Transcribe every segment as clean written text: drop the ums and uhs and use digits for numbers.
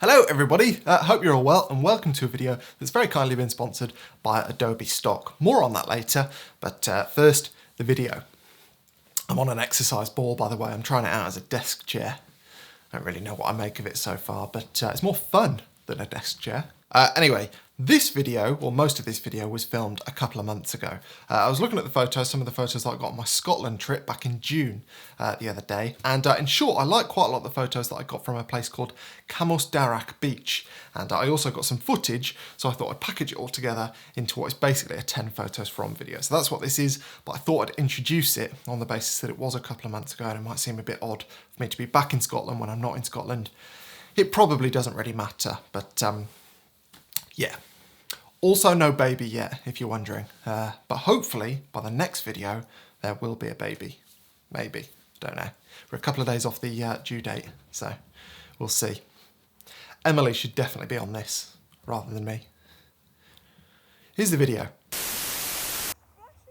Hello everybody, hope you're all well and welcome to a video that's very kindly been sponsored by Adobe Stock. More on that later, but first, the video. I'm on an exercise ball, by the way. I'm trying it out as a desk chair. I don't really know what I make of it so far, but it's more fun than a desk chair. Anyway, this video, or most of this video, was filmed a couple of months ago. I was looking at the photos, some of the photos that I got on my Scotland trip back in June the other day. And in short, I like quite a lot of the photos that I got from a place called Camusdarach Beach. And I also got some footage, so I thought I'd package it all together into what is basically a 10 photos from video. So that's what this is, but I thought I'd introduce it on the basis that it was a couple of months ago and it might seem a bit odd for me to be back in Scotland when I'm not in Scotland. It probably doesn't really matter, but yeah. Also no baby yet, if you're wondering. But hopefully, by the next video, there will be a baby. Maybe. Don't know. We're a couple of days off the due date, so we'll see. Emily should definitely be on this, rather than me. Here's the video.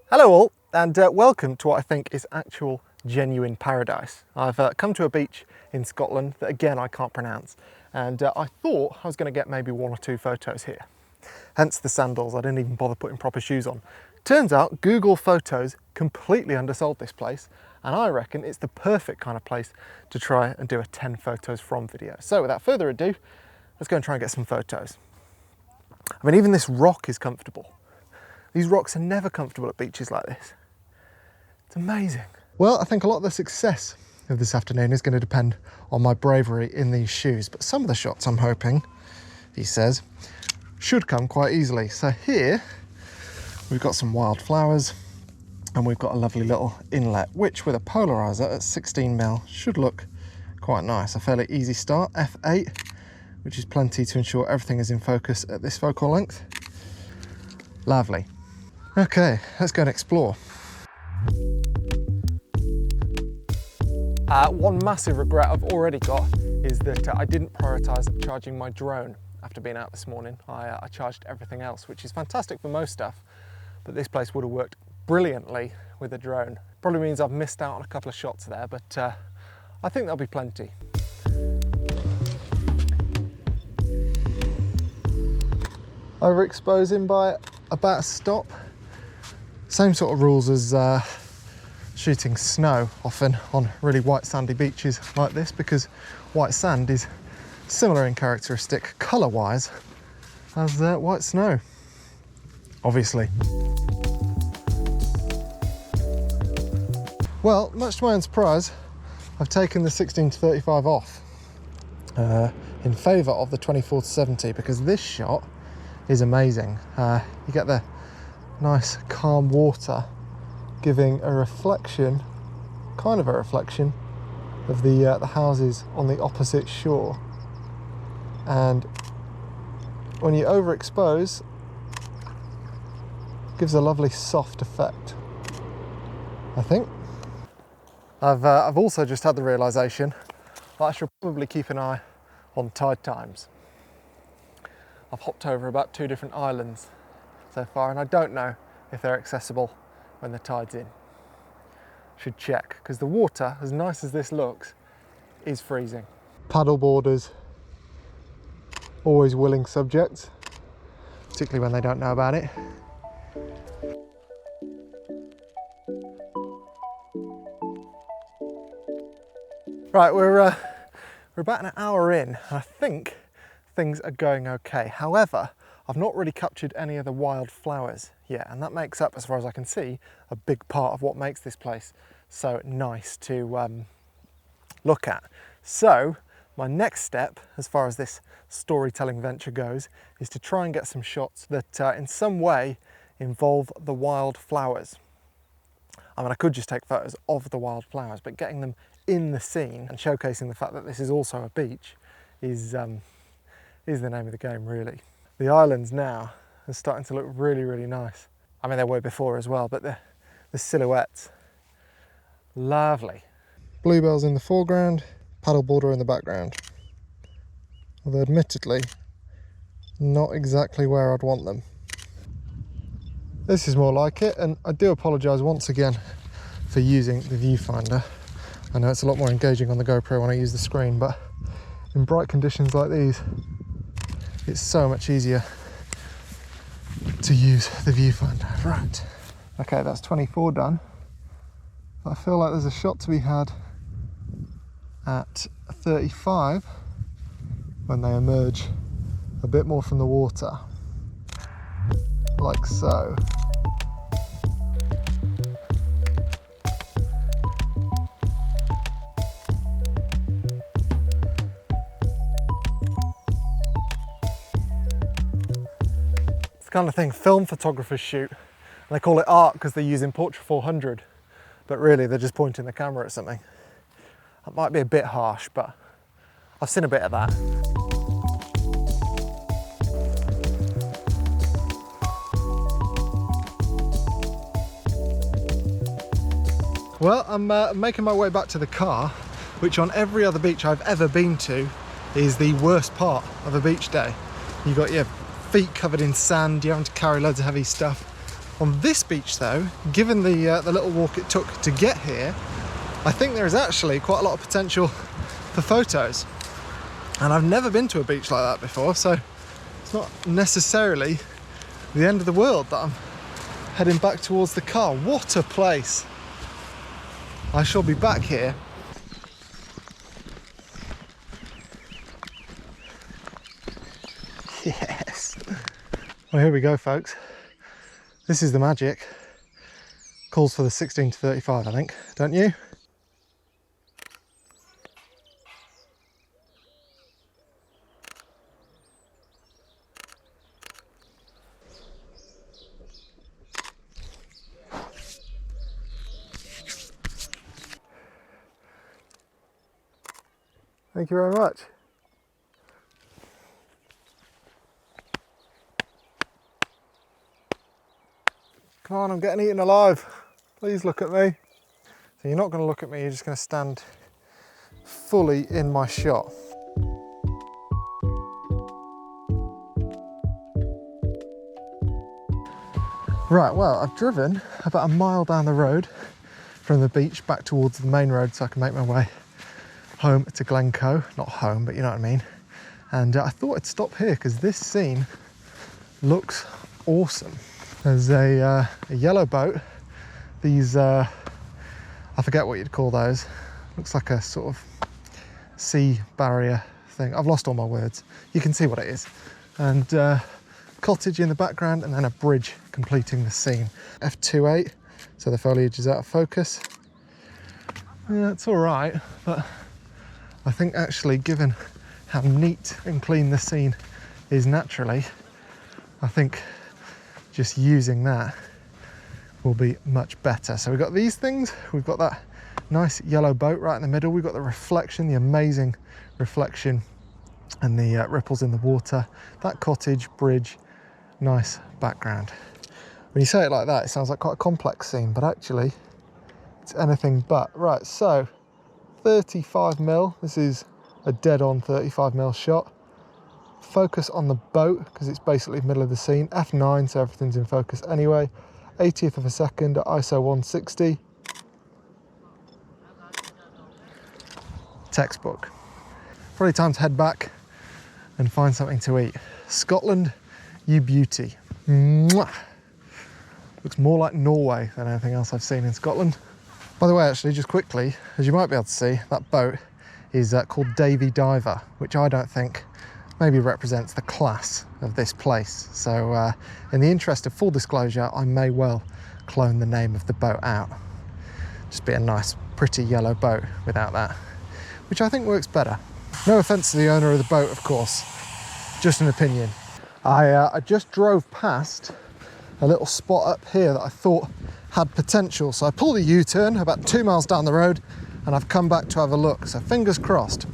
Hello all, and welcome to what I think is actual genuine paradise. I've come to a beach in Scotland that, again, I can't pronounce. And I thought I was going to get maybe one or two photos here. Hence the sandals. I didn't even bother putting proper shoes on. Turns out Google Photos completely undersold this place, and I reckon it's the perfect kind of place to try and do a 10 photos from video. So without further ado, let's go and try and get some photos. I mean, even this rock is comfortable. These rocks are never comfortable at beaches like this. It's amazing. Well, I think a lot of the success of this afternoon is going to depend on my bravery in these shoes, but some of the shots I'm hoping, he says, should come quite easily. So here we've got some wildflowers and we've got a lovely little inlet, which with a polarizer at 16mm should look quite nice. A fairly easy start, f8, which is plenty to ensure everything is in focus at this focal length. Lovely. Okay, let's go and explore. One massive regret I've already got is that I didn't prioritise charging my drone after being out this morning. I charged everything else, which is fantastic for most stuff, but this place would have worked brilliantly with a drone. Probably means I've missed out on a couple of shots there, but I think there'll be plenty. Overexposing by about a stop. Same sort of rules as shooting snow often on really white sandy beaches like this, because white sand is similar in characteristic colour wise as white snow, obviously. Well, much to my own surprise, I've taken the 16-35 off in favour of the 24-70 because this shot is amazing. You get the nice calm water giving a reflection, kind of a reflection, of the houses on the opposite shore. And when you overexpose, it gives a lovely soft effect, I think. I've also just had the realisation that I should probably keep an eye on tide times. I've hopped over about 2 different islands so far, and I don't know if they're accessible when the tide's in. Should check, because the water, as nice as this looks, is freezing. Paddle boarders, always willing subjects, particularly when they don't know about it. Right, we're about an hour in. I think things are going okay. However, I've not really captured any of the wild flowers yet, and that makes up, as far as I can see, a big part of what makes this place so nice to look at. So my next step, as far as this storytelling venture goes, is to try and get some shots that in some way involve the wild flowers. I mean, I could just take photos of the wild flowers, but getting them in the scene and showcasing the fact that this is also a beach is the name of the game, really. The islands now are starting to look really, really nice. I mean, they were before as well, but the silhouettes, lovely. Bluebells in the foreground, paddleboarder in the background. Although admittedly, not exactly where I'd want them. This is more like it, and I do apologise once again for using the viewfinder. I know it's a lot more engaging on the GoPro when I use the screen, but in bright conditions like these, it's so much easier to use the viewfinder. Right. Okay, that's 24 done. I feel like there's a shot to be had at 35 when they emerge a bit more from the water, like so. It's the kind of thing film photographers shoot, and they call it art because they're using Portrait 400, but really they're just pointing the camera at something. That might be a bit harsh, but I've seen a bit of that. Well, I'm making my way back to the car, which on every other beach I've ever been to is the worst part of a beach day. You've got your feet covered in sand, you're having to carry loads of heavy stuff. On this beach though, given the little walk it took to get here, I think there is actually quite a lot of potential for photos. And I've never been to a beach like that before, so it's not necessarily the end of the world that I'm heading back towards the car. What a place! I shall be back here. Yes. Well, here we go, folks. This is the magic. Calls for the 16 to 35, I think, don't you? Thank you very much. Come on, I'm getting eaten alive. Please look at me. So you're not going to look at me, you're just going to stand fully in my shot. Right, well, I've driven about a mile down the road from the beach back towards the main road so I can make my way home to Glencoe. Not home, but you know what I mean. And I thought I'd stop here because this scene looks awesome. There's a yellow boat. These, I forget what you'd call those. Looks like a sort of sea barrier thing. I've lost all my words. You can see what it is. And cottage in the background and then a bridge completing the scene. F2.8, so the foliage is out of focus. Yeah, it's all right, but I think actually given how neat and clean the scene is naturally, I think just using that will be much better. So we've got these things, we've got that nice yellow boat right in the middle, we've got the reflection, the amazing reflection and the ripples in the water, that cottage, bridge, nice background. When you say it like that, it sounds like quite a complex scene, but actually it's anything but. Right, so 35mm, this is a dead-on 35mm shot. Focus on the boat, because it's basically the middle of the scene. F9, so everything's in focus anyway. 80th of a second at ISO 160. Textbook. Probably time to head back and find something to eat. Scotland, you beauty. Mwah! Looks more like Norway than anything else I've seen in Scotland. By the way, actually, just quickly, as you might be able to see, that boat is called Davy Diver, which I don't think maybe represents the class of this place. So in the interest of full disclosure, I may well clone the name of the boat out. Just be a nice, pretty yellow boat without that, which I think works better. No offense to the owner of the boat, of course, just an opinion. I just drove past a little spot up here that I thought had potential. So I pulled a U-turn about 2 miles down the road and I've come back to have a look. So fingers crossed.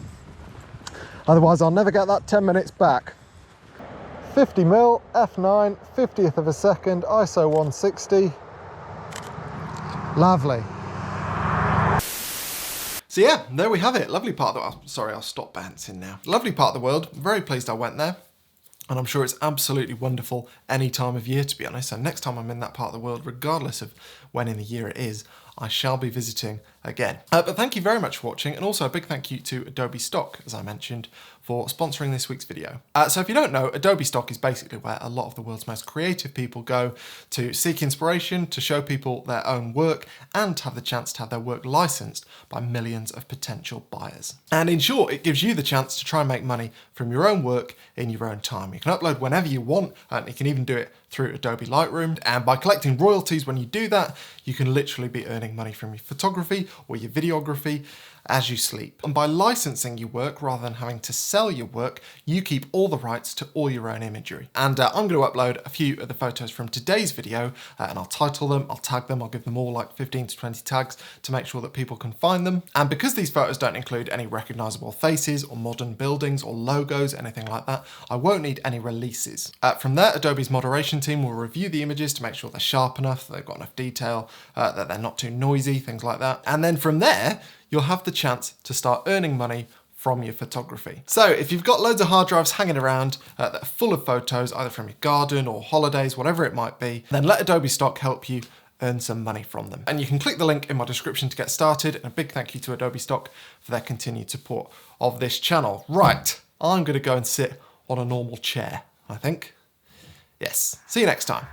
Otherwise I'll never get that 10 minutes back. 50mm, F9, 50th of a second, ISO 160. Lovely. So yeah, there we have it. Lovely part of the world. Sorry, I'll stop bouncing now. Lovely part of the world. Very pleased I went there. And I'm sure it's absolutely wonderful any time of year, to be honest. So next time I'm in that part of the world, regardless of when in the year it is, I shall be visiting again. But thank you very much for watching, and also a big thank you to Adobe Stock, as I mentioned, for sponsoring this week's video. So if you don't know, Adobe Stock is basically where a lot of the world's most creative people go to seek inspiration, to show people their own work, and to have the chance to have their work licensed by millions of potential buyers. And in short, it gives you the chance to try and make money from your own work in your own time. You can upload whenever you want, and you can even do it through Adobe Lightroom. And by collecting royalties when you do that, you can literally be earning money from your photography or your videography as you sleep. And by licensing your work rather than having to sell your work, you keep all the rights to all your own imagery. And I'm going to upload a few of the photos from today's video, and I'll title them, I'll tag them, I'll give them all like 15 to 20 tags to make sure that people can find them. And because these photos don't include any recognizable faces or modern buildings or logos, anything like that, I won't need any releases. From there, Adobe's moderation team will review the images to make sure they're sharp enough, that they've got enough detail, that they're not too noisy, things like that. And then from there, you'll have the chance to start earning money from your photography. So if you've got loads of hard drives hanging around that are full of photos, either from your garden or holidays, whatever it might be, then let Adobe Stock help you earn some money from them. And you can click the link in my description to get started. And a big thank you to Adobe Stock for their continued support of this channel. Right, I'm gonna go and sit on a normal chair, I think. Yes, see you next time.